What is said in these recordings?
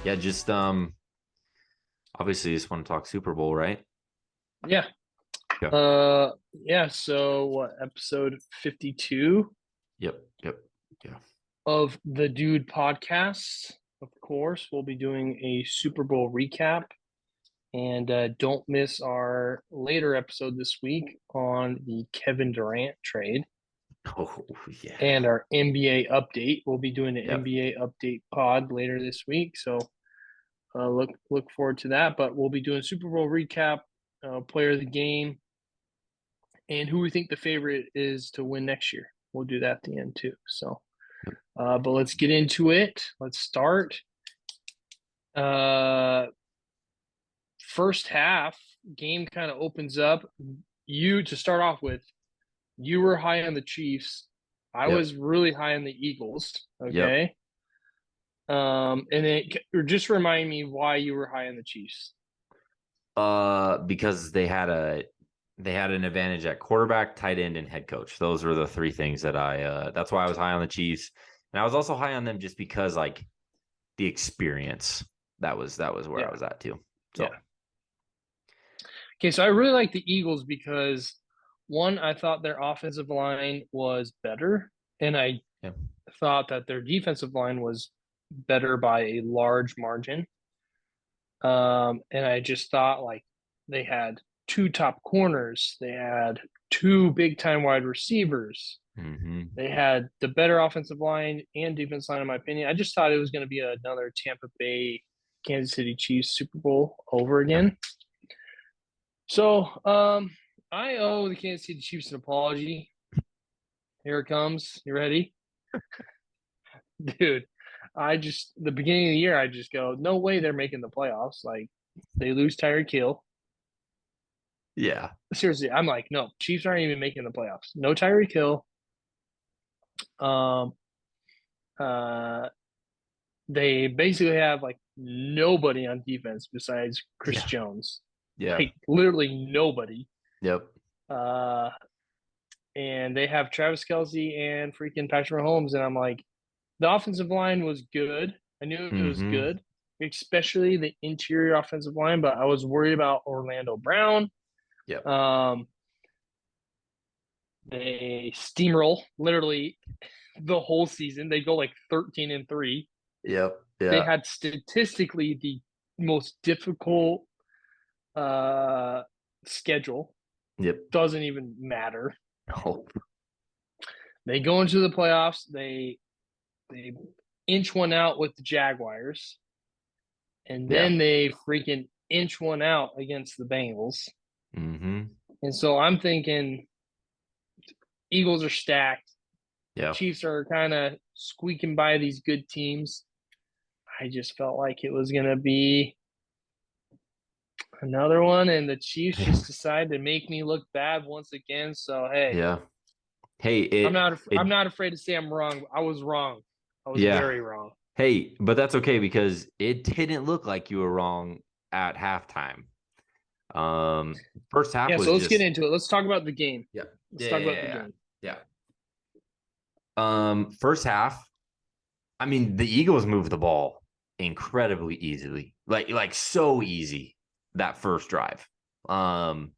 Yeah, just obviously just want to talk Super Bowl, right? Yeah. Yeah. Yeah, so what, episode 52 Yep. Yep. Yeah. of the Dude podcast. Of course, we'll be doing a Super Bowl recap. And don't miss our later episode this week on the Kevin Durant trade Oh yeah. and our NBA update. We'll be doing an Yep. NBA update pod later this week. So look forward to that. But we'll be doing Super Bowl recap, player of the game, and who we think the favorite is to win next year. We'll do that at the end too. So, Yep. but let's get into it. Let's start. Uh, First half game kind of opens up. You to start off with, you were high on the Chiefs. I Yep. was really high on the Eagles. Yep. Okay. And it just remind me why you were high on the Chiefs. Because they had an advantage at quarterback, tight end, and head coach. Those were the three things that that's why I was high on the Chiefs. And I was also high on them just because like the experience. That was where I Yeah. was at too. Yeah. So Okay, so I really like the Eagles because one, I thought their offensive line was better, and I yeah. thought that their defensive line was better by a large margin. And I just thought like they had two top corners, they had two big time wide receivers, Mm-hmm. they had the better offensive line and defense line, in my opinion. I just thought it was going to be another Tampa Bay, Kansas City Chiefs Super Bowl over Yeah. again. So, I owe the Kansas City Chiefs an apology. Here it comes. You ready? Dude, the beginning of the year, I just go, no way they're making the playoffs. Like, they lose Tyreek Hill. Yeah. Seriously, I'm like, no, Chiefs aren't even making the playoffs. No Tyreek Hill. Um, uh, they basically have like nobody on defense besides Chris Yeah. Jones. Yeah. Like, literally nobody. Yep. Uh, and they have Travis Kelsey and freaking Patrick Mahomes. And I'm like, the offensive line was good. I knew it was Mm-hmm. good, especially the interior offensive line, but I was worried about Orlando Brown. Yep. Um, they steamroll literally the whole season. They go like 13-3. Yep. They Yeah. had statistically the most difficult uh, schedule. Yep. Doesn't even matter. Oh. They go into the playoffs. They inch one out with the Jaguars, and Yeah. then they freaking inch one out against the Bengals. Mm-hmm. And so I'm thinking Eagles are stacked. Yeah. Chiefs are kind of squeaking by these good teams. I just felt like it was going to be another one, and the Chiefs Yeah. just decided to make me look bad once again. So hey, Yeah. Hey, I'm it not I'm it not afraid to say I'm wrong. I was wrong. I was yeah. very wrong. Hey, but that's okay because it didn't look like you were wrong at halftime. First half Yeah, so was let's get just into it. Let's talk about the game. yeah. Let's Yeah, talk about yeah, the yeah. game. Yeah. First half, I mean, the Eagles moved the ball incredibly easily. Like so easy that first drive. Um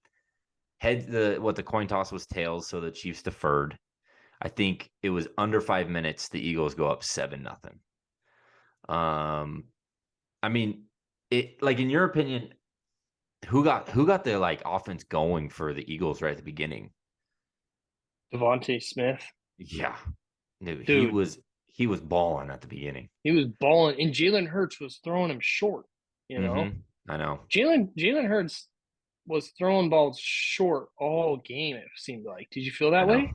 the coin toss was tails, so the Chiefs deferred. I think it was under 5 minutes. The Eagles go up 7-0. Um, I mean, it like in your opinion, who got the like offense going for the Eagles right at the beginning? Devontae Smith, Yeah, dude, dude, he was balling at the beginning. he was balling, and Jalen Hurts was throwing him short. You know, Mm-hmm. I know. Jalen Hurts was throwing balls short all game. It seemed like. Did you feel I that know. way?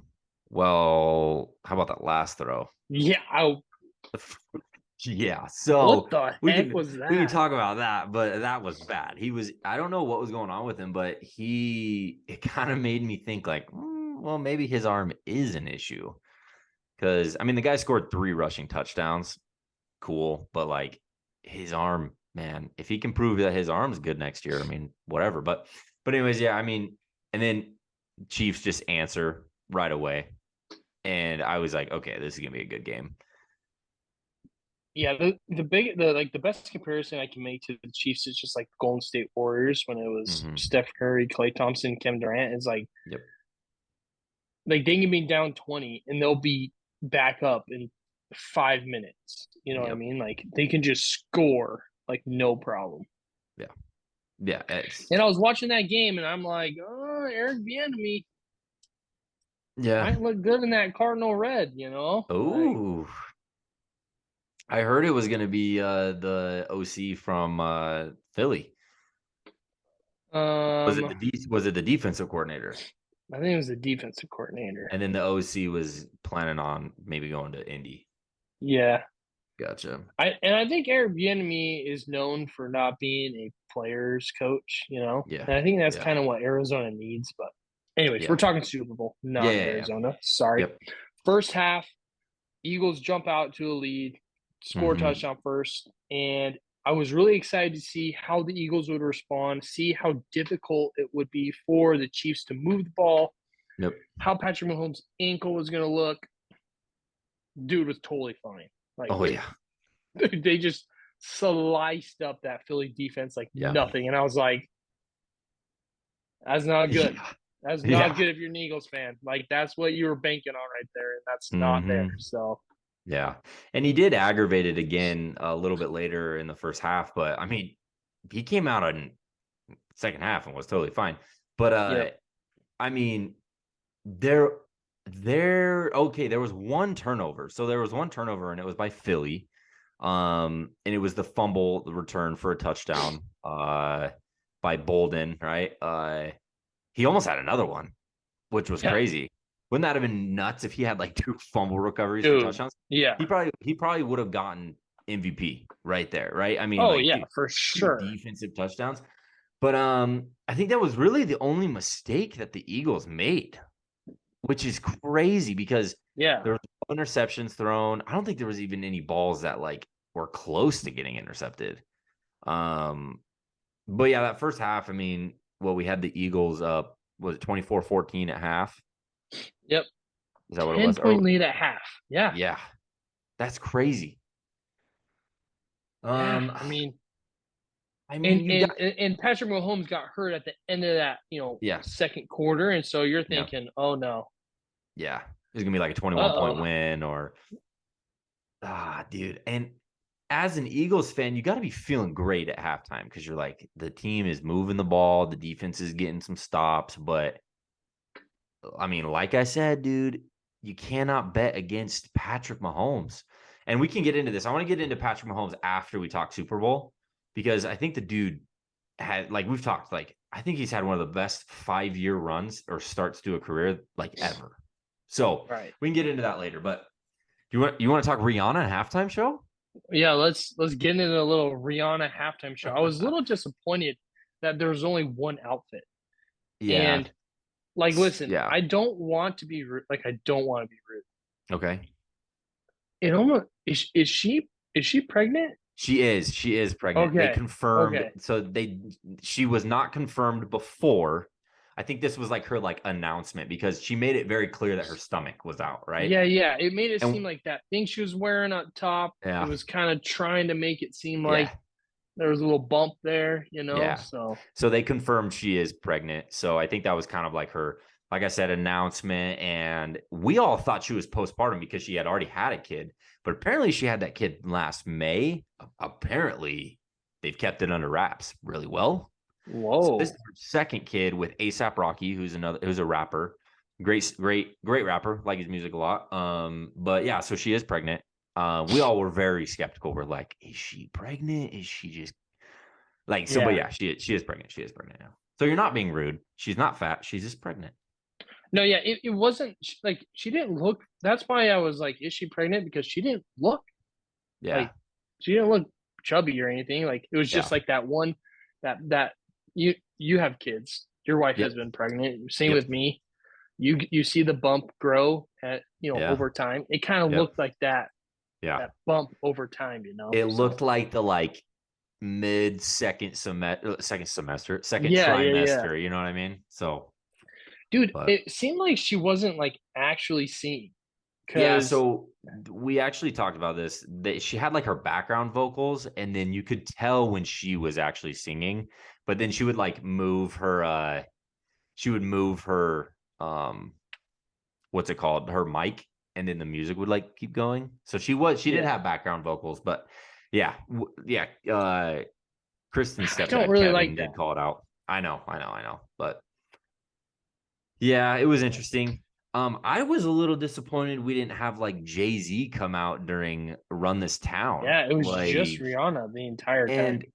Well, how about that last throw? Yeah. Yeah, What so the we heck can was we can that? talk about that, but that was bad. I don't know what was going on with him, but it kind of made me think like, well, maybe his arm is an issue. Because I mean, the guy scored 3 rushing touchdowns, cool, but like his arm, man, if he can prove that his arm's good next year, I mean, whatever. But anyways, yeah, I mean, and then Chiefs just answer right away, and I was like, okay, this is gonna be a good game. Yeah, the best comparison I can make to the Chiefs is just like Golden State Warriors when it was Hmm. Steph Curry, Klay Thompson, Kevin Durant. It's Yep. like they can be down 20 and they'll be back up in 5 minutes. You know what I Yep. mean? Like they can just score like no problem. Yeah. Yeah. It's And I was watching that game and I'm like, oh, Eric Bieniemy yeah. might look good in that Cardinal red, Like Oh, I heard it was gonna be the OC from Philly. um Was it the defensive coordinator? I think it was the defensive coordinator. And then the OC was planning on maybe going to Indy. Yeah. Gotcha. I think Eric Bieniemy is known for not being a player's coach, Yeah. and I think that's Yeah. kind of what Arizona needs. But anyways, we're Yeah. talking Super Bowl, Yeah. not Yeah. Yeah. Arizona. Sorry. Yep. First half, Eagles jump out to a lead, score a Hmm. touchdown first, and I was really excited to see how the Eagles would respond, see how difficult it would be for the Chiefs to move the ball, Yep. how Patrick Mahomes' ankle was going to look. Dude was totally fine. Like Oh yeah. they just sliced up that Philly defense like Yeah. nothing. And I was like, that's not good. Yeah. That's not Yeah. good if you're an Eagles fan. Like that's what you were banking on right there, and that's not there. Hmm. So Yeah. And he did aggravate it again a little bit later in the first half, but I mean, he came out in second half and was totally fine. But yep. I mean, there okay, there was one turnover. So there was one turnover and it was by Philly. And it was the fumble the return for a touchdown by Bolden, right? He almost had another one, which was Yeah. crazy. Wouldn't that have been nuts if he had like two fumble recoveries for Dude. touchdowns? Yeah. He probably would have gotten MVP right there, right? I mean, Oh like yeah, dude, for two sure. defensive touchdowns. But I think that was really the only mistake that the Eagles made, which is crazy because Yeah. there were no interceptions thrown. I don't think there was even any balls that like were close to getting intercepted. Um, but yeah, that first half, I mean, well, we had the Eagles up, was it 24-14 at half? Yep. Is that what it 10 was? point Or lead at half. Yeah. yeah, that's crazy. Yeah. Um, I And mean, you got and and Patrick Mahomes got hurt at the end of that, yeah, second quarter, and so you're yeah, thinking, oh no, yeah. It's gonna be like a 21 point uh oh, win or dude. And as an Eagles fan, you got to be feeling great at halftime because you're like the team is moving the ball, the defense is getting some stops, but I mean, like I said, dude, you cannot bet against Patrick Mahomes. And we can get into this. I want to get into Patrick Mahomes after we talk Super Bowl because I think the dude had, like, we've talked, like, I think he's had one of the best 5-year runs or starts to a career, like, ever. So right. we can get into that later. But you want to talk Rihanna halftime show? Yeah, let's get into a little Rihanna halftime show. I was a little disappointed that there was only one outfit. Yeah. And like listen, Yeah. I don't want to be rude. Like I don't want to be rude. Okay. It almost is she pregnant? She is pregnant. They Okay. confirmed. Okay. So she was not confirmed before. I think this was like her like announcement because she made it very clear that her stomach was out, right? Yeah, yeah. It made it And seem like that thing she was wearing up top. It yeah, was kind of trying to make it seem like yeah, there was a little bump there. yeah. So So they confirmed she is pregnant. So I think that was kind of like her, like I said, announcement. And we all thought she was postpartum because she had already had a kid, but apparently she had that kid last May. Apparently they've kept it under wraps really well. So this is whoa. her second kid with ASAP Rocky, who's a rapper. Great rapper. Like his music a lot. But yeah, so she is pregnant. We all were very skeptical. We're like, is she pregnant? Is she just like so? But Yeah. yeah, she is pregnant. She is pregnant now. So you're not being rude. She's not fat. She's just pregnant. No, yeah, it wasn't like she didn't look. That's why I was like, is she pregnant? Because she didn't look Yeah, like she didn't look chubby or anything. Like it was yeah, just like that one that you have kids. Your wife yep, has been pregnant. Same yep, with me. You see the bump grow at yeah, over time. It kind of yep, looked like that yeah. that bump over time. It So looked like the like mid second yeah, yeah, yeah. trimester. You know what I mean? So, Dude, but it seemed like she wasn't like actually seeing. Yeah, Because so we actually talked about this. That she had like her background vocals, and then you could tell when she was actually singing, but then she would like move her she would move her what's it called? Her mic, and then the music would like keep going. So she did yeah, have background vocals, but yeah, yeah, Kristen's I don't stepdad really Kevin like did that. call it out. I know. But yeah, it was interesting. I was a little disappointed we didn't have like Jay-Z come out during Run This Town. Yeah, it was just Like, Rihanna the entire time. and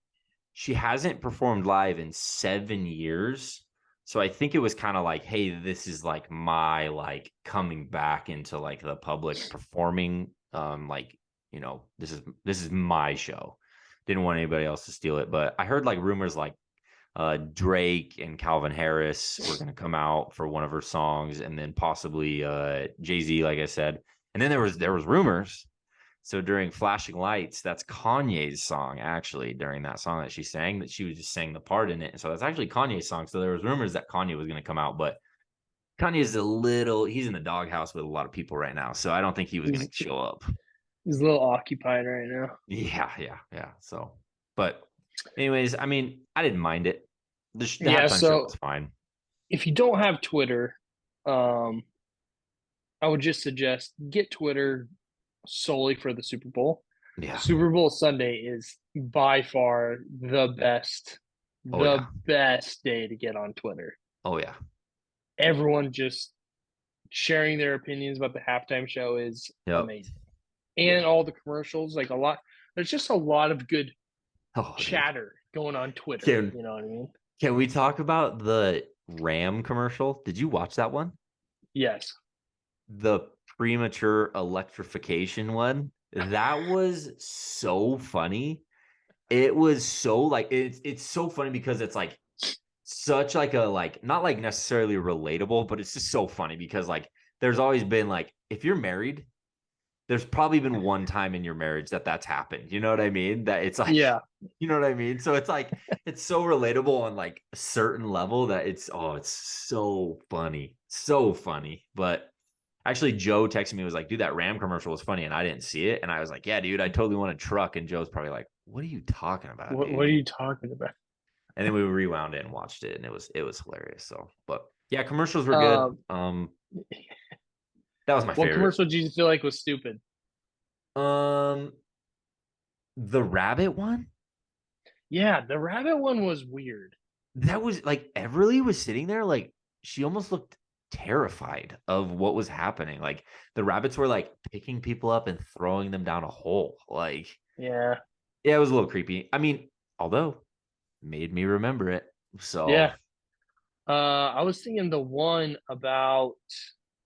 she hasn't performed live in 7 years. So I think it was kind of like, hey, this is like my like coming back into like the public performing. Like, this is my show. Didn't want anybody else to steal it. But I heard like rumors like Drake and Calvin Harris were going to come out for one of her songs, and then possibly Jay-Z, like I said. And then there was rumors. So during Flashing Lights, that's Kanye's song, actually, during that song that she sang, that she was just sang the part in it. And so that's actually Kanye's song. So there was rumors that Kanye was going to come out, but Kanye's he's in the doghouse with a lot of people right now. So I don't think he was going He's to show up. he's a little occupied right now. Yeah. So, but anyways, I mean, I didn't mind it. The Yeah, halftime show was so fine. if you don't have Twitter, um, I would just suggest get Twitter solely for the Super Bowl. Yeah. Super Bowl Sunday is by far Oh, yeah. the best day to get on Twitter. Oh, yeah. Everyone just sharing their opinions about the halftime show is Yep. amazing. And all the commercials, like a lot, there's just a lot of good Oh, dude. chatter going on Twitter. Can, You know what I mean? can we talk about the Ram commercial? Did you watch that one? Yes. The premature electrification one. That was so funny. It was so like it's so funny because it's like such like a like not like necessarily relatable, but it's just so funny because like there's always been like if you're married, there's probably been one time in your marriage that that's happened. You know what I mean? That it's like Yeah. you know what I mean? So it's like it's so relatable on like a certain level that it's so funny. So funny. But actually, Joe texted me, was like, dude, that Ram commercial was funny, and I didn't see it. And I was like, yeah, dude, I totally want a truck. And Joe's probably like, what are you talking about, What are dude? you talking about? And then we rewound it and watched it, and it was hilarious. So, but yeah, commercials were good. Um, That was my what favorite. commercial did you feel like was stupid? Um, the rabbit one, Yeah, the rabbit one was weird. that was like Everly was sitting there, like she almost looked terrified of what was happening. Like the rabbits were like picking people up and throwing them down a hole. Like, Yeah. yeah, it was a little creepy. I mean, although made me remember it. So, Yeah. I was thinking the one about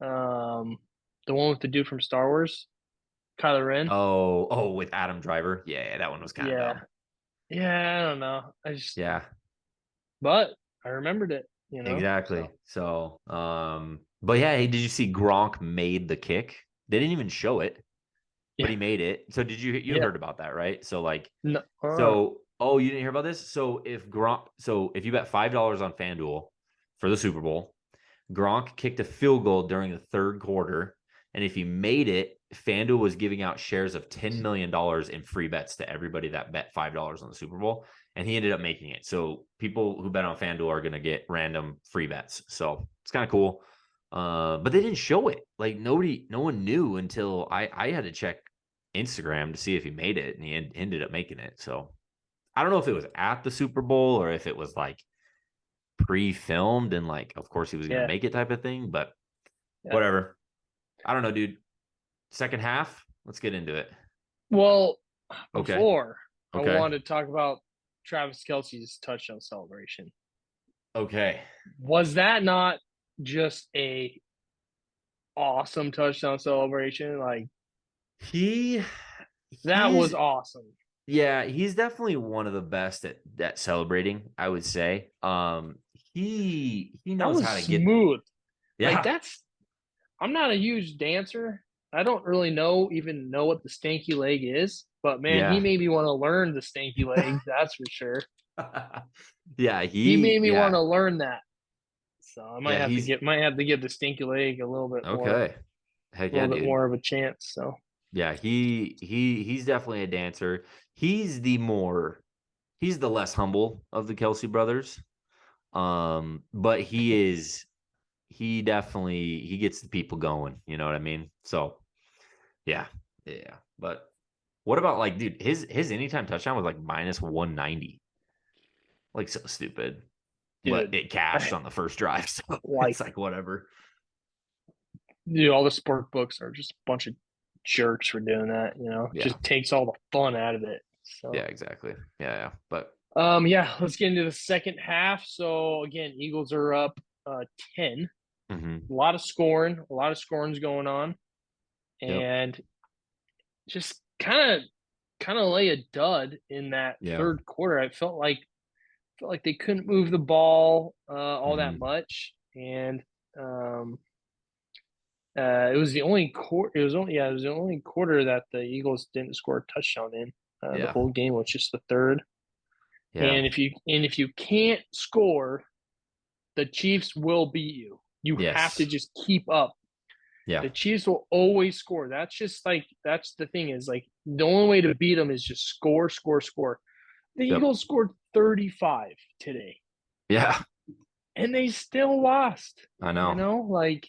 um the one with the dude from Star Wars, Kylo Ren. with Adam Driver. Yeah, that one was kind of Yeah. dumb. Yeah, I don't know. Yeah, But I remembered it, exactly. So So, but yeah, hey, did you see Gronk made the kick? They didn't even show it, but yeah. he made it. So you Yeah. heard about that, right? So like, No. you didn't hear about this? So if you bet $5 on FanDuel for the Super Bowl, Gronk kicked a field goal during the third quarter, and if he made it, FanDuel was giving out shares of $10 million in free bets to everybody that bet $5 on the Super Bowl, and he ended up making it. So people who bet on FanDuel are going to get random free bets. So it's kind of cool. But they didn't show it. Like no one knew until I had to check Instagram to see if he made it, and he ended up making it. So I don't know if it was at the Super Bowl or if it was like pre-filmed and like of course he was going to Yeah. make it type of thing, but Yeah. whatever. I don't know, dude. Second half, let's get into it. Well, Okay. before I Okay. wanted to talk about Travis Kelsey's touchdown celebration. Okay. Was that not just a awesome touchdown celebration? Like He that was he's awesome. yeah, he's definitely one of the best at celebrating, I would say. He That knows was how to get smooth. Like yeah. that's I'm not a huge dancer. I don't really even know what the stanky leg is, but man, he Yeah. made me want to learn the stanky leg, that's for sure. Yeah, He made me want yeah. to learn that. So I Yeah, he's might have to give the stinky leg a little bit more. okay. Heck a yeah, little bit dude. more of a chance. So Yeah, he's definitely a dancer. He's the less humble of the Kelsey brothers. But he definitely he gets the people going, you know what I mean? So yeah, yeah. But what about like, dude, his anytime touchdown was like minus 190. Like so stupid. But dude, it cashed I, on the first drive, so like it's like whatever. dude, all the sport books are just a bunch of jerks for doing that. Yeah. Just takes all the fun out of it. Yeah, So exactly. Yeah, yeah. But yeah, let's get into the second half. So again, Eagles are up 10. mhm. A lot of scoring's going on, Yep. and just kind of lay a dud in that Yeah. third quarter. I felt like they couldn't move the ball all that Mhm. much, and um, it was the only quarter. It was the only quarter that the Eagles didn't score a touchdown in. The Yeah. whole game was just the third. Yeah. And if you can't score, the Chiefs will beat you. You have to Yes. just keep up. Yeah. The Chiefs will always score. That's the thing is like the only way to beat them is just score, score, score. The Yep. Eagles scored 35 today, Yeah. and they still lost. I know. Like,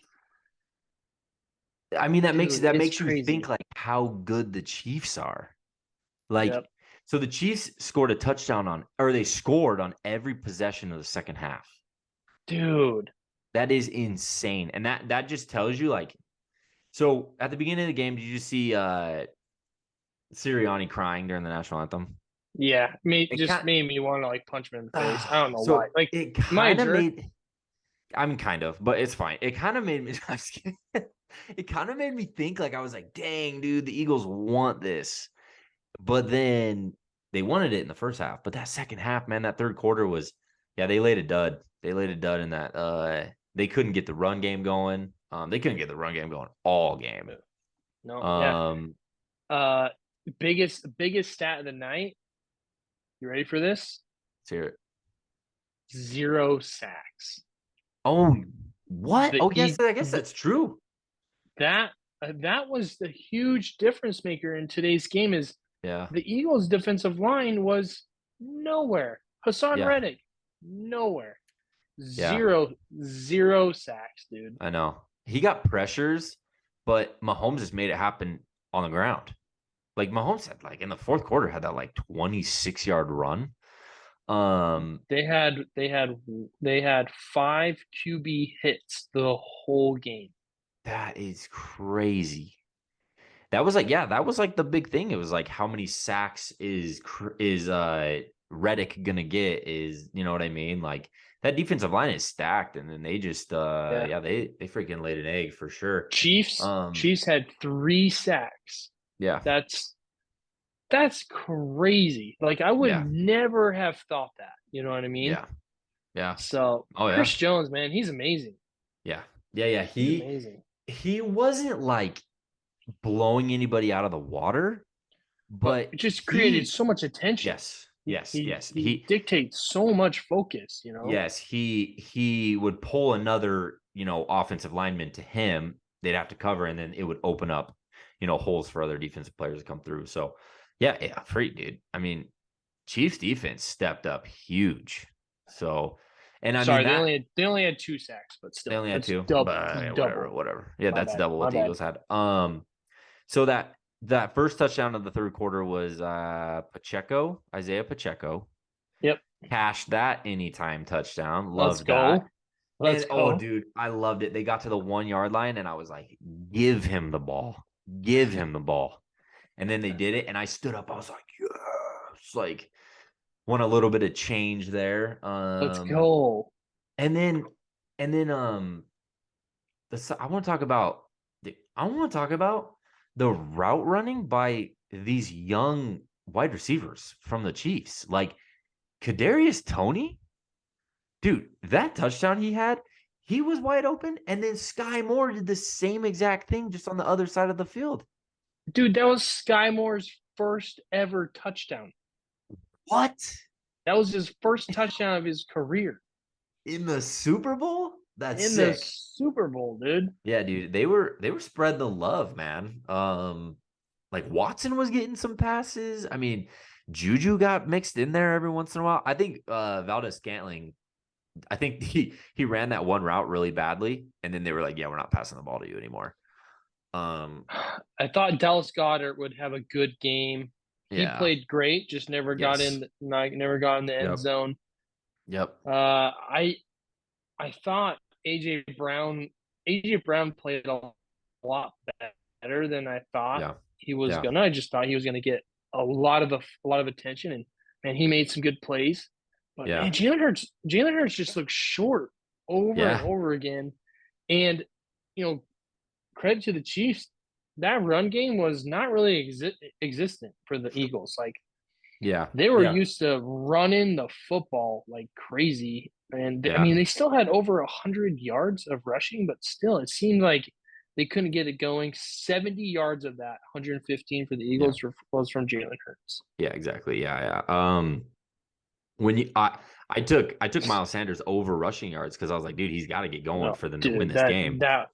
I mean, dude, that it's makes you think crazy. like how good the Chiefs are. Like, Yep, so the Chiefs scored a touchdown on, or they scored on every possession of the second half. dude. That is insane. And that just tells you like, so at the beginning of the game, did you see Sirianni crying during the national anthem? Yeah, It just kind made me want to like punch him in the face. I don't know why. so Like, it am I a kind of jerk? made I'm kind of, but it's fine. It kind of made me I'm just kidding. It kind of made me think like I was like, dang, dude, the Eagles want this. But then they wanted it in the first half. But that second half, man, that third quarter was, yeah, they laid a dud. They laid a dud in that. They couldn't get the run game going. They couldn't get the run game going all game. No, yeah. Um, Uh, biggest stat of the night. You ready for this? let's hear it. 0 sacks. Oh, what? The Oh, yes, e I guess the, that's true. that that was the huge difference maker in today's game. Is Yeah, the Eagles' defensive line was nowhere. Hassan yeah, Reddick, nowhere. yeah. Zero sacks, dude. I know he got pressures, but Mahomes just made it happen on the ground. Like Mahomes had like in the fourth quarter had that like 26-yard run. Um, They had 5 QB hits the whole game. that is crazy. That was like, yeah, that was like the big thing. It was like how many sacks is Reddick gonna get? Is you know what I mean? Like that defensive line is stacked, and then they just Yeah. yeah, they freaking laid an egg for sure. Um, Chiefs had 3 sacks. yeah, That's crazy. Like I would yeah, never have thought that. You know what I mean? yeah, yeah. So Oh Chris yeah, Jones, man, he's amazing. yeah, yeah, yeah. He's amazing. He wasn't like blowing anybody out of the water, But but it just created so much attention. yes, He yes, he, yes. he dictates so much focus. Yes, he would pull another, offensive lineman to him. They'd have to cover, and then it would open up, holes for other defensive players to come through. So, yeah, yeah, freak, dude. I mean, Chiefs defense stepped up huge. So, and I mean Sorry, they that only had they only had 2 sacks, but they still, only had that's two, double. but It's yeah, whatever, double. whatever. Yeah, My that's bad. double what My the bad. Eagles had. So that first touchdown of the third quarter was Isaiah Pacheco. Yep. Cashed that anytime touchdown. Let's Loved that. go. Let's And oh, go. dude, I loved it. They got to the 1 yard line, and I was like, give him the ball. Give him the ball. And then they did it, and I stood up. I was like, yes. Like, want a little bit of change there. Let's go. And then, and then, I want to talk about the route running by these young wide receivers from the Chiefs. Like, Kadarius Toney, dude, that touchdown he had, he was wide open, and then Sky Moore did the same exact thing just on the other side of the field. Dude, that was Sky Moore's first ever touchdown. What? That was his first touchdown of his career. In the Super Bowl? That's in the sick. Super Bowl, dude. Yeah, dude. They were spreading the love, man. Like Watson was getting some passes. I mean, Juju got mixed in there every once in a while. I think Valdez Scantling, I think he ran that one route really badly, and then they were like, "Yeah, we're not passing the ball to you anymore." Um, I thought Dallas Goddard would have a good game. He yeah, played great, just never got yes, in, never got in the end yep, zone. yep, I thought AJ Brown played a lot better than I thought yeah, he was yeah, gonna. I just thought he was gonna get a lot of attention, and man, he made some good plays. But man, yeah, Jalen Hurts just looks short over and yeah, over again. And you know, credit to the Chiefs, that run game was not really existent for the Eagles. Like yeah, they were yeah, used to running the football like crazy, and I yeah, mean they still had over 100 yards of rushing, but still it seemed like they couldn't get it going. 70 yards of that 115 for the yeah, Eagles was from Jalen Hurts. yeah, exactly. Yeah, yeah. When you I took Miles Sanders over rushing yards because I was like, dude, he's got to get going No, for them to win dude, this game. that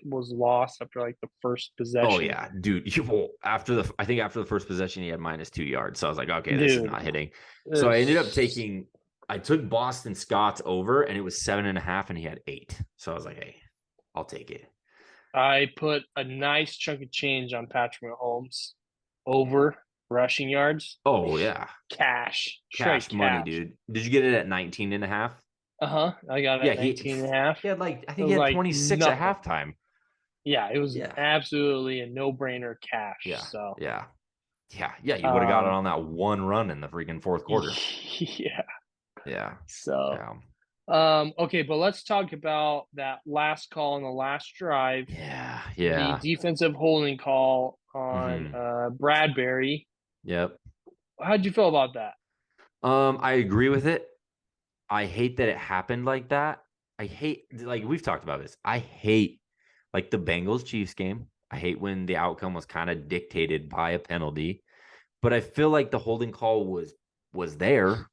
was lost after like the first Oh possession. yeah, dude. Well, I think after the first possession, he had -2 yards. So I was like, okay, this is Dude, not hitting. So this, I took Boston Scott's over, and it was 7.5, and he had 8. So I was like, hey, I'll take it. I put a nice chunk of change on Patrick Mahomes over rushing yards. Oh yeah, Cash, straight cash money, cash. dude. Did you get it at 19.5? I got it Yeah, at 19 and a half. he had like I It think he was had like 26 at nothing. halftime. Yeah, it was Yeah, absolutely a no-brainer cash. yeah, So, yeah, yeah. You would have got it um, on that one run in the freaking fourth quarter. yeah. Yeah, So, yeah, okay, but let's talk about that last call on the last drive, yeah, the yeah. defensive holding call on Mm-hmm. Bradbury. Yep. How'd you feel about that? I agree with it. I hate that it happened like that. I hate like we've talked about this. I hate like the Bengals Chiefs game. I hate when the outcome was kind of dictated by a penalty. But I feel like the holding call was there.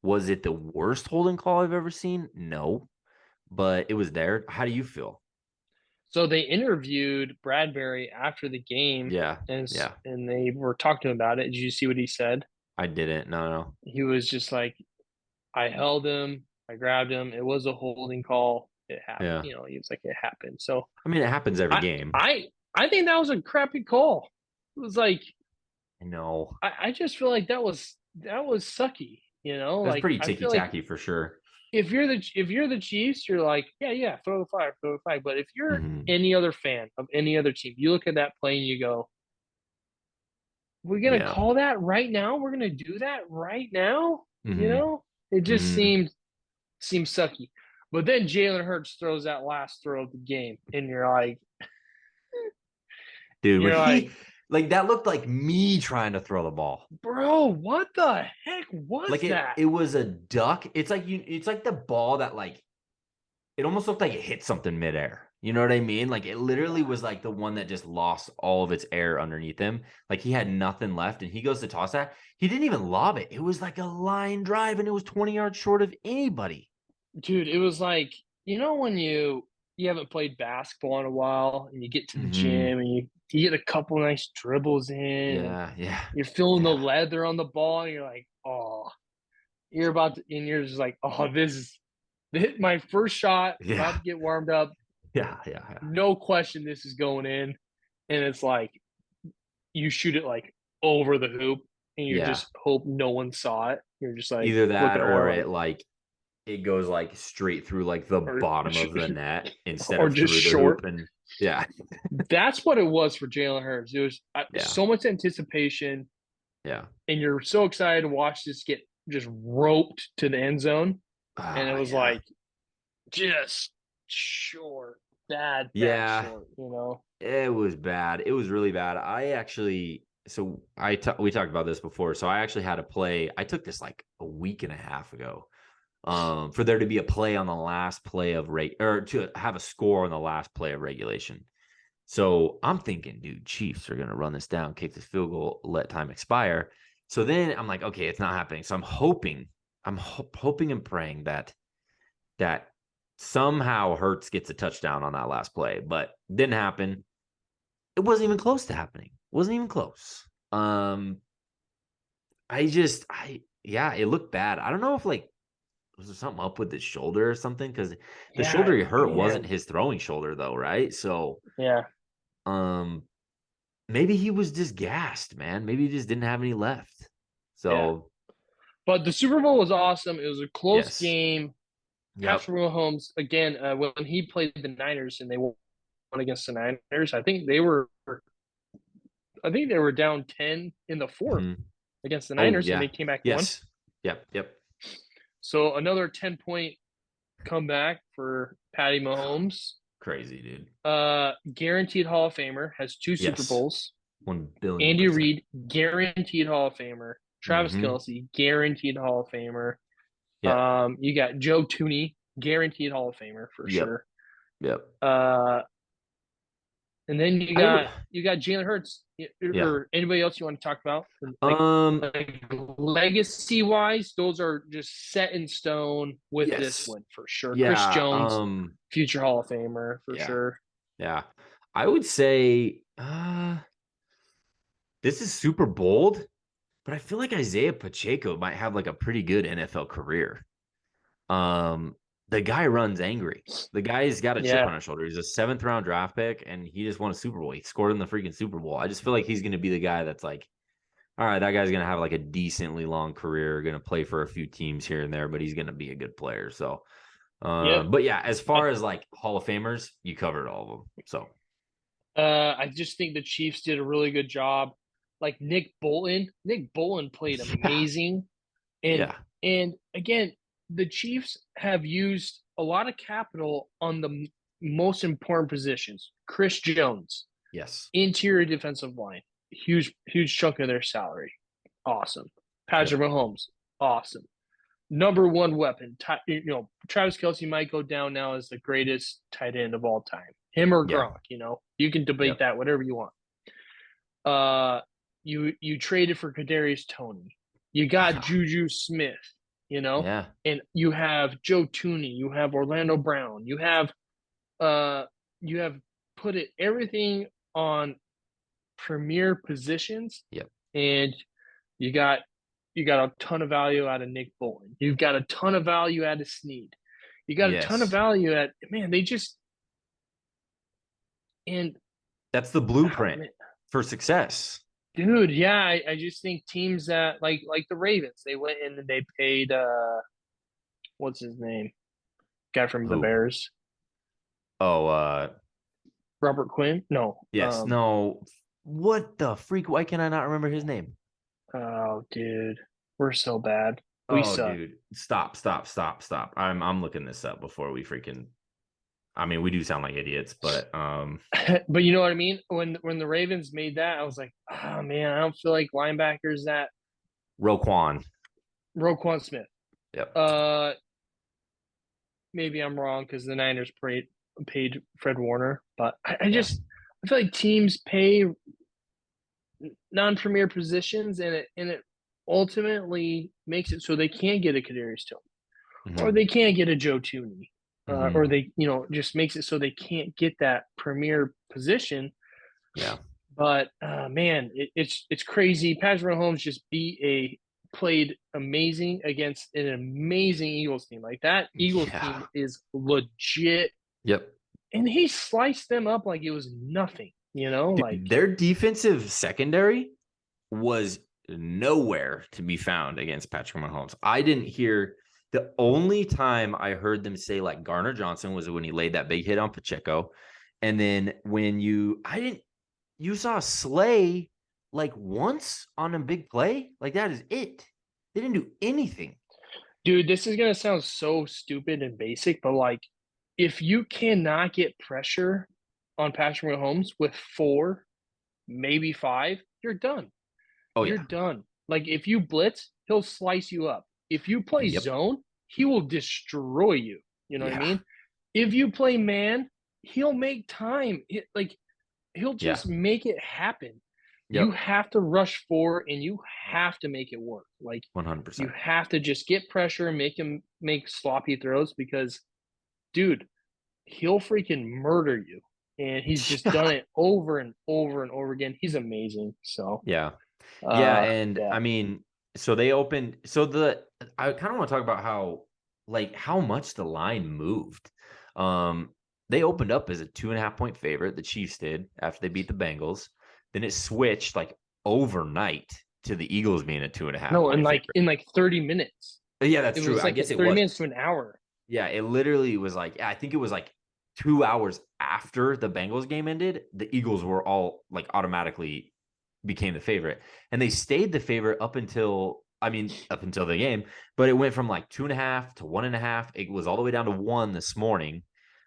Was it the worst holding call I've ever seen? No, but it was there. How do you feel? So they interviewed Bradbury after the game, Yeah, and yeah. and they were talking about it. Did you see what he said? I didn't. No, no. He was just like, I held him, I grabbed him. It was a holding call. It happened. Yeah. He was like, it happened. So I mean, it happens every I game. I I think that was a crappy call. It was like I know. I just feel like that was sucky. That's Like pretty I ticky feel like tacky for sure. if you're the Chiefs, you're like, yeah, throw the flag, throw the flag. But if you're Hmm. any other fan of any other team, you look at that play and you go, we're gonna Yeah. call that right now. We're gonna do that right now. Hmm. It just Hmm. seemed sucky. But then Jalen Hurts throws that last throw of the game, and Dude, when you're he like, like that looked like me trying to throw the ball. bro, what the heck was Like it that? it was a duck. It's like the ball that like it almost looked like it hit something midair. You know what I mean? Like it literally Yeah, was like the one that just lost all of its air underneath him. Like he had nothing left and he goes to toss that. He didn't even lob it. It was like a line drive and it was 20 yards short of anybody. dude, it was like when you haven't played basketball in a while, and you get to the Hmm. gym and you get a couple nice dribbles in, and Yeah, yeah, you're feeling the yeah, leather on the ball, and you're like, oh, and you're just like, oh, this my first shot, about yeah, to get warmed up. yeah, yeah, No question, this is going in, and it's like you shoot it like over the hoop, and you yeah. just hope no one saw it. You're just like Either looking that around or like, it goes like straight through like the or bottom of the net instead or of just through the short. hoop and yeah, That's what it was for Jalen Hurts. It was yeah, so much anticipation, yeah. and you're so excited to watch this get just roped to the end zone, and it Ah, was yeah. like just short, bad Yeah, short. You know, it was bad. It was really bad. I actually, so we talked about this before. So I actually had a play. I took this like a week and a half ago. For there to be a play on the last play of or to have a score on the last play of regulation. So I'm thinking, dude, Chiefs are gonna run this down, kick this field goal, let time expire. So then I'm like, okay, it's not happening. So I'm hoping and praying that Somehow Hurts gets a touchdown on that last play, but didn't happen. It wasn't even close to happening. Wasn't even close. Yeah, it looked bad. I don't know if like was there something up with his shoulder or something? Because the Yeah, shoulder he hurt wasn't man. his throwing shoulder though, right? So Yeah, um maybe he was just gassed, man. Maybe he just didn't have any left. yeah. So But the Super Bowl was awesome. It was a close yes. game. Yep. Patrick Mahomes again when he played the Niners and they won against the Niners. I think they were down 10 in the fourth Mhm. against the Oh Niners, and yeah. they came back and won. Yes. Yep. Yep. So another 10-point comeback for Patty Mahomes. Crazy, dude. Guaranteed Hall of Famer, has two Super Yes. Bowls. 1 billion Andy percent. Reid, guaranteed Hall of Famer. Travis Mm-hmm. Kelsey, guaranteed Hall of Famer. Yep. You got Joe Tooney, guaranteed Hall of Famer for Yep. sure. Yep. Uh, and then you I would. got you got Jalen Hurts Yeah. or anybody else you want to talk about? Um. Like legacy wise, those are just set in stone with this Yes. one for sure. Chris Yeah. Jones, future Hall of Famer for Yeah. sure. Yeah. I would say this is super bold, but I feel like Isaiah Pacheco might have like a pretty good NFL career. Um, the guy runs angry. The guy's got a chip Yeah, on his shoulder. He's a seventh round draft pick, and he just won a Super Bowl. He scored in the freaking Super Bowl. I just feel like he's going to be the guy that's like, all right, that guy's going to have like a decently long career, going to play for a few teams here and there, but he's going to be a good player. So, yep. but yeah, as far as like Hall of Famers, you covered all of them. So, I just think the Chiefs did a really good job. Like Nick Bolton played yeah, amazing, and yeah, and again, the Chiefs have used a lot of capital on the most important positions. Chris Jones, yes, interior defensive line, huge chunk of their salary, awesome. yep, Patrick Mahomes, awesome. Number one weapon. Travis Kelsey might go down now as the greatest tight end of all time. Him or yeah, Gronk, you can debate yep, that whatever you want. You traded for Kadarius Toney. You got yeah, Juju Smith, yeah, and you have Joe Tooney. You have Orlando Brown. Uh you have put it everything on premier positions, yep, and you got you got a ton of value out of Nick Bolton. You've got a ton of value out of Snead. You got a ton of yes. value at man. They just and That's the oh, blueprint man, for success. dude, yeah, I just think teams that like the Ravens, they went in and they paid what's his name? Guy from the Who? Bears. Oh, Robert Quinn? No. yes, no. What the freak? Why can I not remember his name? Oh dude. We're so bad. We Oh, suck. dude, stop, stop, stop, stop. I'm looking this up before we freaking. I mean, we do sound like idiots, but But you know what I mean? When the Ravens made that, I was like, oh man, I don't feel like linebackers that Roquan. Roquan Smith. Yep. Uh maybe I'm wrong because the Niners paid Fred Warner, but Yeah. I feel like teams pay non-premier positions, and it ultimately makes it so they can't get a Kadarius Toney or Hmm. they can't get a Joe Tooney, or Hmm. they just makes it so they can't get that premier position. Yeah. But man, it's crazy. Patrick Mahomes just played amazing against an amazing Eagles team. Like that Eagles Yeah. team is legit, Yep. and he sliced them up like it was nothing. Like Dude, their defensive secondary was nowhere to be found against Patrick Mahomes. I didn't hear the only time I heard them say like Garner Johnson was when he laid that big hit on Pacheco. And then when you saw Slay like once on a big play, like that is it. They didn't do anything. dude, this is gonna sound so stupid and basic, but like, if you cannot get pressure on Patrick Mahomes with four, maybe five, you're done. Oh You're yeah. done. Like, if you blitz, he'll slice you up. If you play Yep. zone, he will destroy you. You know what I Yeah. mean? If you play man, he'll make time. He'll Yeah. just make it happen. You Yep. have to rush forward and you have to make it work. Like, you 100%. have to just get pressure and make him make sloppy throws because dude, he'll freaking murder you. And he's just done it over and over and over again. He's amazing. So, Yeah. Yeah, and yeah. I mean, so they opened. So I kind of want to talk about how much the line moved. Um, they opened up as a 2.5 point favorite. The Chiefs did after they beat the Bengals. Then it switched like overnight to the Eagles being a two and a half No, point favorite. in like 30 minutes. Yeah, It that's true. was I like guess it 30 was. minutes to an hour. Yeah, it literally was like I think it was like 2 hours after the Bengals game ended. The Eagles were all like automatically became the favorite. And they stayed the favorite up until the game, but it went from like 2.5 to 1.5. It was all the way down to 1 this morning.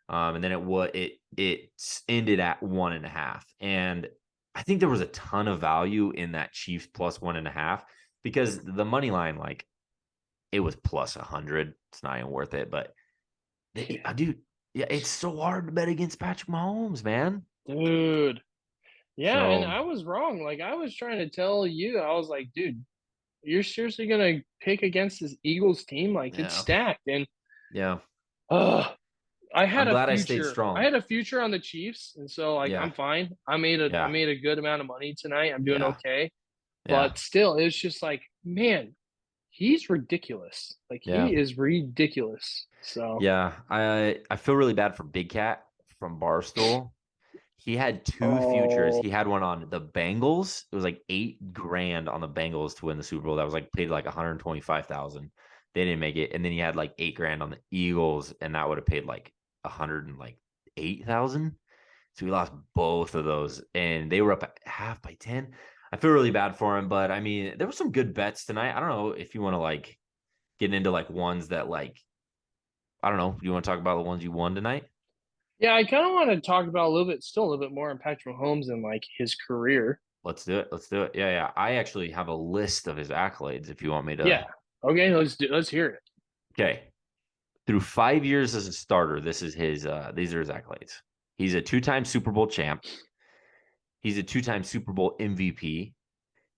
And then it ended at 1.5. And I think there was a ton of value in that Chiefs plus 1.5 because the money line, like it was plus 100. It's not even worth it. But dude, yeah, it's so hard to bet against Patrick Mahomes, man. Dude. Yeah, and So I was wrong. Like I was trying to tell you, I was like, dude, you're seriously gonna pick against this Eagles team? Like it's yeah, stacked. And yeah. uh I had I'm a glad I stayed future. I strong. had a future on the Chiefs, and so like Yeah, I'm fine. I yeah, made a good amount of money tonight. I'm doing yeah, okay. yeah, But still, it's just like, man, he's ridiculous. Like yeah, he is ridiculous. So yeah. I feel really bad for Big Cat from Barstool. He had two futures. oh He had one on the Bengals. It was like 8 grand on the Bengals to win the Super Bowl. That was like paid like 125,000. They didn't make it. And then he had like 8 grand on the Eagles, and that would have paid like 108,000. So we lost both of those, and they were up at half by 10. I feel really bad for him, but I mean, there were some good bets tonight. I don't know if you want to like get into like ones that like I don't know. You want to talk about the ones you won tonight? yeah, I kind of want to talk about still a little bit more on Patrick Mahomes and like his career. Let's do it. Let's do it. Yeah, yeah. I actually have a list of his accolades if you want me Yeah. to. Okay, let's hear it. Okay. Through 5 years as a starter, these are his accolades. He's a two-time Super Bowl champ. He's a two-time Super Bowl MVP.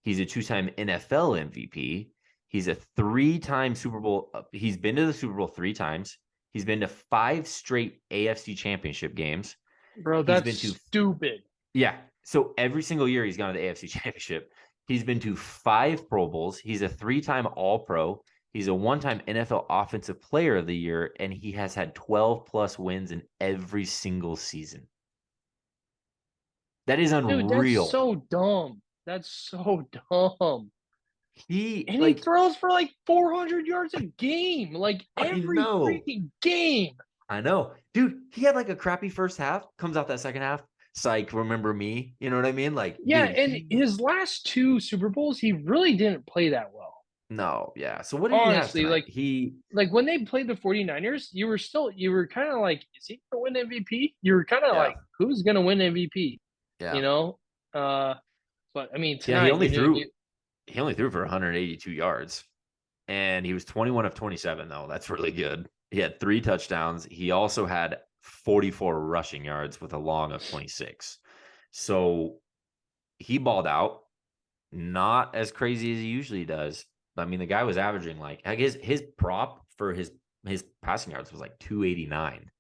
He's a two-time NFL MVP. He's a three-time Super Bowl. He's been to the Super Bowl 3 times. He's been to 5 straight AFC championship games. Bro, He's that's been to stupid. Yeah. So every single year he's gone to the AFC Championship. He's been to 5 Pro Bowls. He's a 3 time All Pro. He's a 1 time NFL Offensive Player of the Year, and he has had 12 plus wins in every single season. That is Dude, that's unreal. so dumb. That's so dumb. He And he like throws for like 400 yards a game, like I every know. freaking game. I know. Dude, he had like a crappy first half, comes out that second half. Psych, remember me? You know what I mean? Like, Yeah, dude, and he his last two Super Bowls, he really didn't play that well. no, yeah. So what did he have Honestly, tonight? He like when they played the 49ers, you were kind of like, is he gonna win MVP? You were kind of yeah, like, who's gonna win MVP? You yeah. know? Uh but I mean Yeah, he tonight only you knew threw you he only threw for 182 yards, and he was 21 of 27 though. That's really good. He had 3 touchdowns. He also had 44 rushing yards with a long of 26. So he balled out, not as crazy as he usually does. I mean, the guy was averaging like I guess his prop for his passing yards was like 289.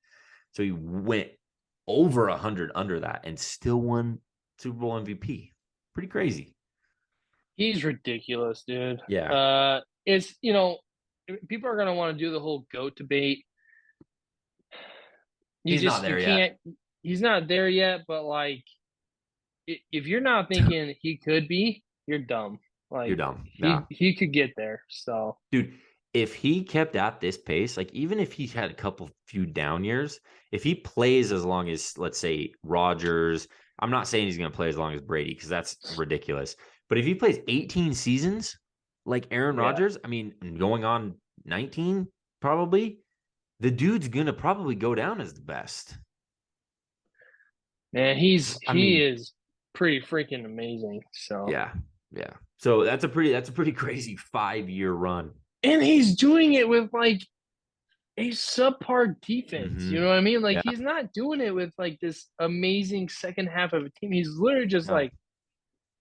So he went over 100 under that and still won Super Bowl MVP. Pretty crazy. he's ridiculous, dude. Yeah. It's people are gonna want to do the whole goat debate. He's not You there yet. can't. He's not there yet, but like if you're not thinking he could be, you're dumb. You're Like dumb. Yeah. he could get there. So Dude, if he kept at this pace, like even if he had a couple few down years, if he plays as long as, let's say, Rodgers, I'm not saying he's going to play as long as Brady because that's ridiculous. But if he plays 18 seasons like Aaron yeah, Rodgers, I mean, going on 19, probably, the dude's going to probably go down as the best. man, I he mean, is pretty freaking amazing. So yeah, yeah. So that's a pretty crazy 5 year run. and he's doing it with like a subpar defense. You Hmm. know what I mean? Like Yeah, he's not doing it with like this amazing second half of a team. He's literally just yeah, like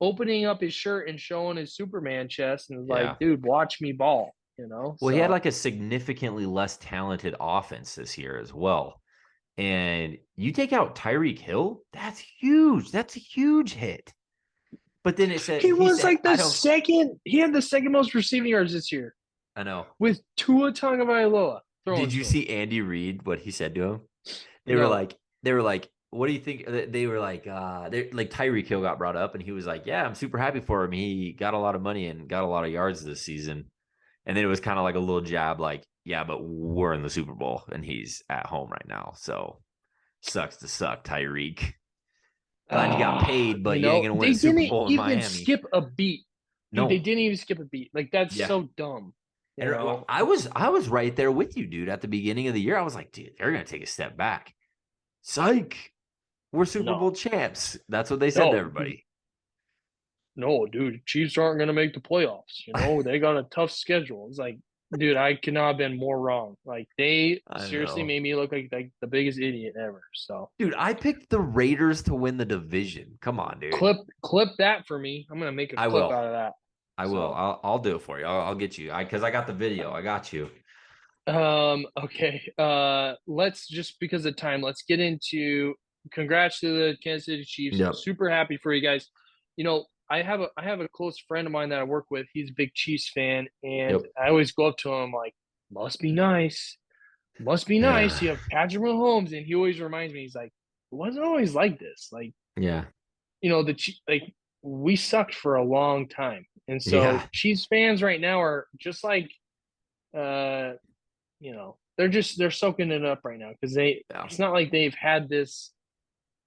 opening up his shirt and showing his Superman chest and is like, yeah. dude, watch me ball. you know. Well, he had So like a significantly less talented offense this year as well. And you take out Tyreek Hill, that's huge. That's a huge hit. But then he he was said, like the second. He had the second most receiving yards this year I know. with Tua Tagovailoa throwing Did you to him. see Andy Reid what he said to him? They were No, like, they were like, what do you think? They were like Tyreek Hill got brought up, and he was like, yeah, I'm super happy for him. He got a lot of money and got a lot of yards this season. And then it was kind of like a little jab, like, yeah, but we're in the Super Bowl and he's at home right now, so sucks to suck, Tyreek. Glad you got paid, but you you ain't know, gonna win they a Super didn't Bowl in even Miami. skip a beat, dude. They No, didn't even skip a beat. Like that's yeah. so dumb, you And know. I was right there with you, dude. At the beginning of the year, I was like, dude, they're gonna take a step back. Psych, we're Super Bowl No, champs. That's what they said to no, everybody. no, dude. Chiefs aren't gonna make the playoffs. You know, they got a tough schedule. It's like, dude, I could not have been more wrong. Like they I seriously know, made me look like the biggest idiot ever. So dude. I picked the Raiders to win the division. Come on, dude. clip that for me. I'm gonna make a I clip will. out of that. I will. So I'll do it for you. I'll get you. Because I got the video. I got you. okay. Let's just because of time, let's get into congrats to the Kansas City Chiefs. Yep. Super happy for you guys. You know, I have a close friend of mine that I work with. He's a big Chiefs fan, and Yep. I always go up to him like, must be nice. Must be nice. Yeah. You have Patrick Mahomes, and he always reminds me, he's like, it wasn't always like this. Like, Yeah. you know, like we sucked for a long time. And so Yeah. Chiefs fans right now are just like uh they're soaking it up right now because Yeah. it's not like they've had this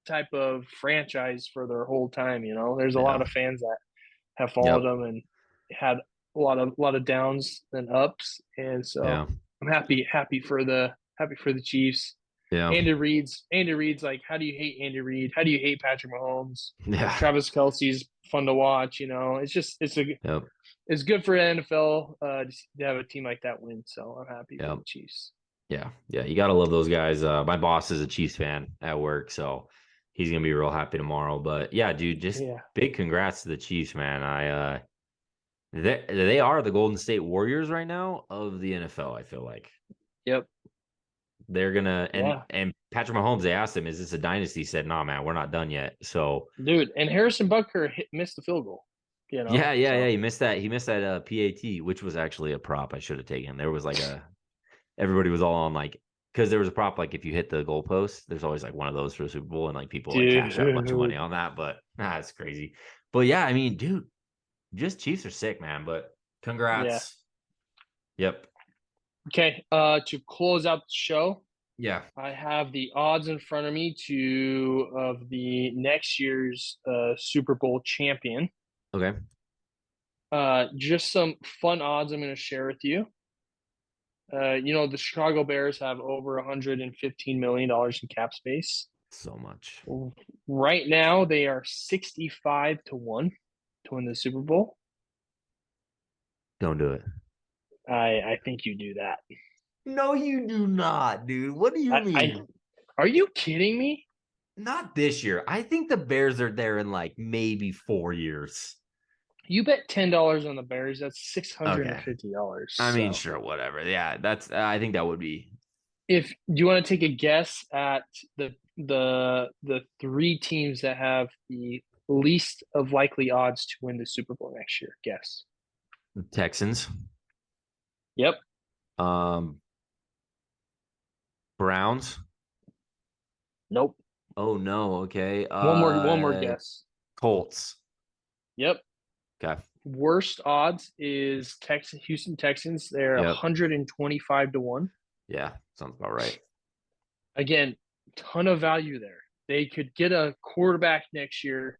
type of franchise for their whole time, you know. There's a lot Yeah. of fans that have followed Yep. them and had a lot of downs and ups, and so Yeah. I'm happy for the Chiefs. Yeah. Andy Reid's like, how do you hate Andy Reid? How do you hate Patrick Mahomes? Yeah. Travis Kelsey's fun to watch, you know. It's just Yep. it's good for the NFL to have a team like that win. So I'm happy for Yep. the Chiefs. Yeah. Yeah. You gotta love those guys. My boss is a Chiefs fan at work, so he's gonna be real happy tomorrow. But yeah, dude, just Yeah. big congrats to the Chiefs, man. They are the Golden State Warriors right now of the NFL, I feel like. Yep. They're gonna Yeah. and Patrick Mahomes, they asked him, is this a dynasty? He said, nah, man, we're not done yet. So Dude, and Harrison Butker missed the field goal, you know? yeah, yeah, yeah. So, He missed that PAT, which was actually a prop I should have taken. There was like everybody was all on like because there was a prop like if you hit the goalpost, there's always like one of those for the Super Bowl, and like people like cash out a bunch of money dude. on that. But it's crazy. But yeah, I mean, dude, just Chiefs are sick, man. But Yeah. congrats. Yep. Okay. To close out the show, Yeah. I have the odds in front of me of the next year's Super Bowl champion. Okay. Just some fun odds I'm going to share with you. The Chicago Bears have over $115 million in cap space. So much. Right now, they are 65-1 to win the Super Bowl. Don't do it. I think you do that. No, you do not, dude. What do you I mean? are you kidding me? Not this year. I think the Bears are there in like maybe 4 years. You bet $10 on the Bears. That's Okay. $650. I mean, So, sure, whatever. Yeah, I think that would be. if do you want to take a guess at the three teams that have the least of likely odds to win the Super Bowl next year? Guess. Texans. Yep. Um, Browns. Nope. Oh no. Okay. One more guess. Colts. Yep. Okay. Worst odds is Houston Texans. They're Yep. 125-1. Yeah. Sounds about right. Again, ton of value there. They could get a quarterback next year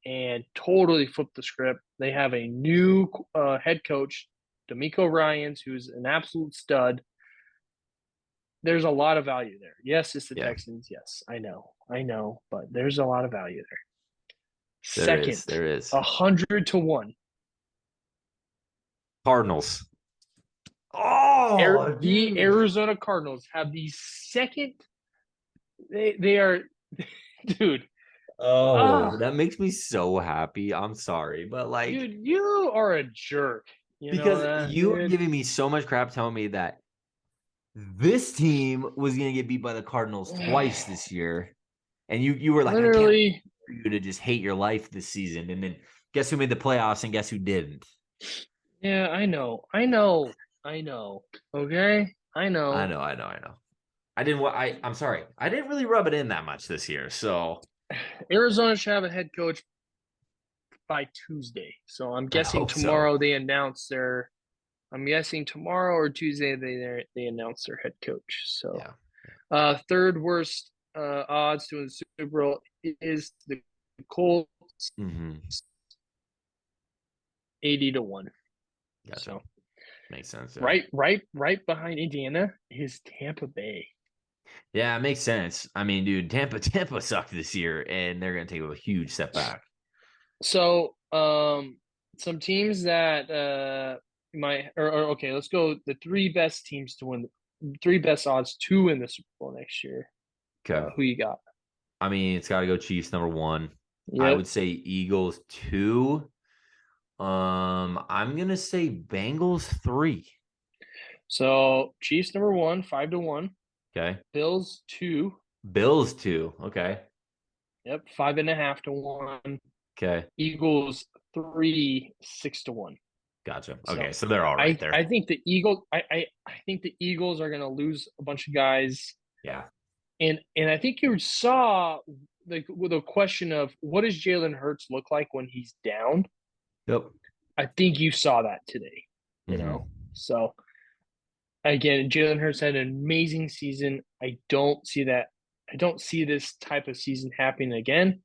and totally flip the script. They have a new head coach, D'Amico Ryans, who's an absolute stud. There's a lot of value there. Yes, it's the Yeah. Texans. Yes, I know, but there's a lot of value there. There is. Second, There is. 100-1. Cardinals. Oh, The dude. Arizona Cardinals have the second. They are, dude. Oh, Ah, that makes me so happy. I'm sorry, but like, dude, you are a jerk. You know Because that, you were dude? giving me so much crap telling me that this team was going to get beat by the Cardinals twice this year. And you were like, I can't wait Literally, for you to just hate your life this season. And then guess who made the playoffs and guess who didn't? yeah, I know. Okay, I I know. know, I know, I know. I didn't. I'm sorry. I didn't really rub it in that much this year. So Arizona should have a head coach by Tuesday. So I'm I guessing hope so. tomorrow they announce their. I'm guessing tomorrow or Tuesday they announce their head coach. So Yeah. third worst odds to win the Super Bowl is the Colts, Mm-hmm. 80 to 1. Gotcha. So Makes sense. Yeah. right behind Indiana is Tampa Bay. Yeah, it makes sense. I mean, dude, Tampa sucked this year, and they're gonna take a huge step back. So some teams that might or okay, let's go the three best teams to win, three best odds to win the Super Bowl next year. Okay. Who you got? I mean, it's got to go Chiefs number one. I Yep. would say Eagles two. I'm gonna say Bengals three. So Chiefs number one, 5 to 1. Okay. Bills two. Bills two. Okay. Yep, 5.5 to 1. Okay. Eagles three, 6 to 1. Gotcha. Okay. So So they're all right I there. I think the Eagles I think the Eagles are gonna lose a bunch of guys. Yeah. And I think you saw with a question of what does Jalen Hurts look like when he's down? Yep. I think you saw that today, you know. Mm-hmm. So again, Jalen Hurts had an amazing season. I don't see that. I don't see this type of season happening again.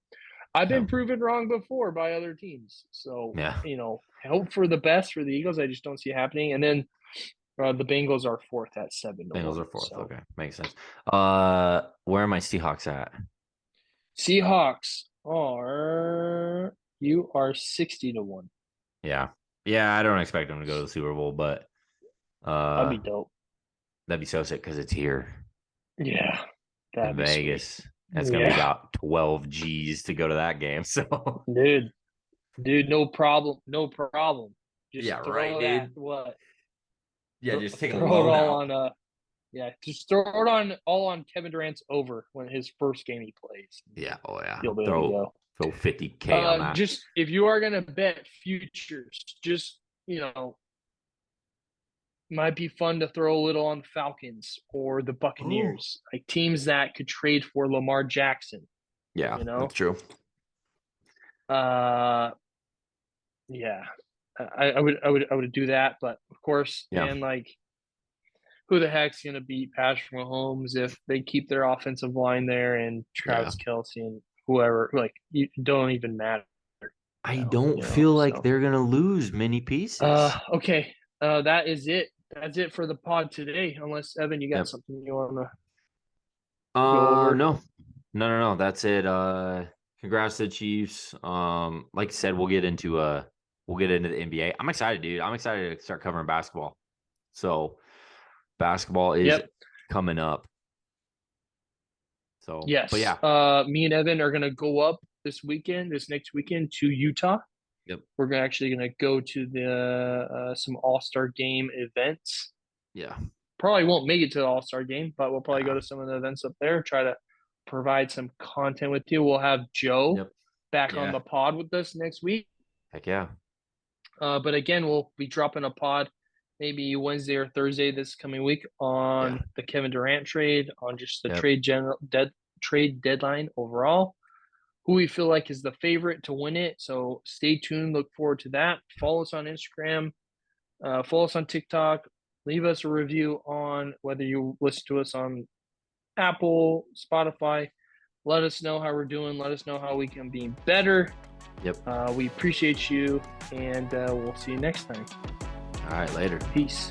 I've Yeah. been proven wrong before by other teams. So, Yeah. I hope for the best for the Eagles. I just don't see it happening. And then the Bengals are fourth at 7 to Bengals 1. are fourth. So Okay. Makes sense. Where are my Seahawks at? Seahawks are you are 60 to 1. Yeah. Yeah, I don't expect them to go to the Super Bowl, but That'd be uh dope. that'd be so sick because it's here Yeah, in that'd be sweet. Vegas. That's gonna be Yeah, about 12 G's to go to that game. So dude, no problem, no problem. yeah, Just right, throw that dude. what? Yeah, just take a Throw it loan all out. on yeah, just throw it on all on Kevin Durant's over when his first game he plays. Yeah, oh yeah. You'll be able to Throw go. 50K on that. Just if you are gonna bet futures, just might be fun to throw a little on the Falcons or the Oh. Buccaneers, like teams that could trade for Lamar Jackson. Yeah, You know, that's true. uh, yeah, I would do that, but of course, Yeah. man, like who the heck's gonna beat Patrick Mahomes if they keep their offensive line there and Yeah. Travis Kelsey and whoever? Like, you don't even matter I now, don't feel like So, they're gonna lose many pieces. okay, that is it. That's it for the pod today. Unless Evan, you got Yep. something you want to go over? No. No. That's it. Congrats to the Chiefs. Like I said, we'll get into the NBA. I'm excited, dude. I'm excited to start covering basketball. So basketball is Yep. coming up. So, but Yes. yeah. Me and Evan are gonna go up this next weekend to Utah. Yep. We're actually gonna go to the some All-Star game events. Yeah. Probably won't make it to the All-Star game, but we'll probably go Yeah. to some of the events up there, try to provide some content with you. We'll have Joe Yep. back on Yeah. the pod with us next week. Heck yeah. But again, we'll be dropping a pod maybe Wednesday or Thursday this coming week Yeah. on the Kevin Durant trade, on just the Yep. trade deadline overall, who we feel like is the favorite to win it. So stay tuned. Look forward to that. Follow us on Instagram. Follow us on TikTok. Leave us a review on whether you listen to us on Apple, Spotify. Let us know how we're doing. Let us know how we can be better. Yep. We appreciate you, and we'll see you next time. All right, later. Peace.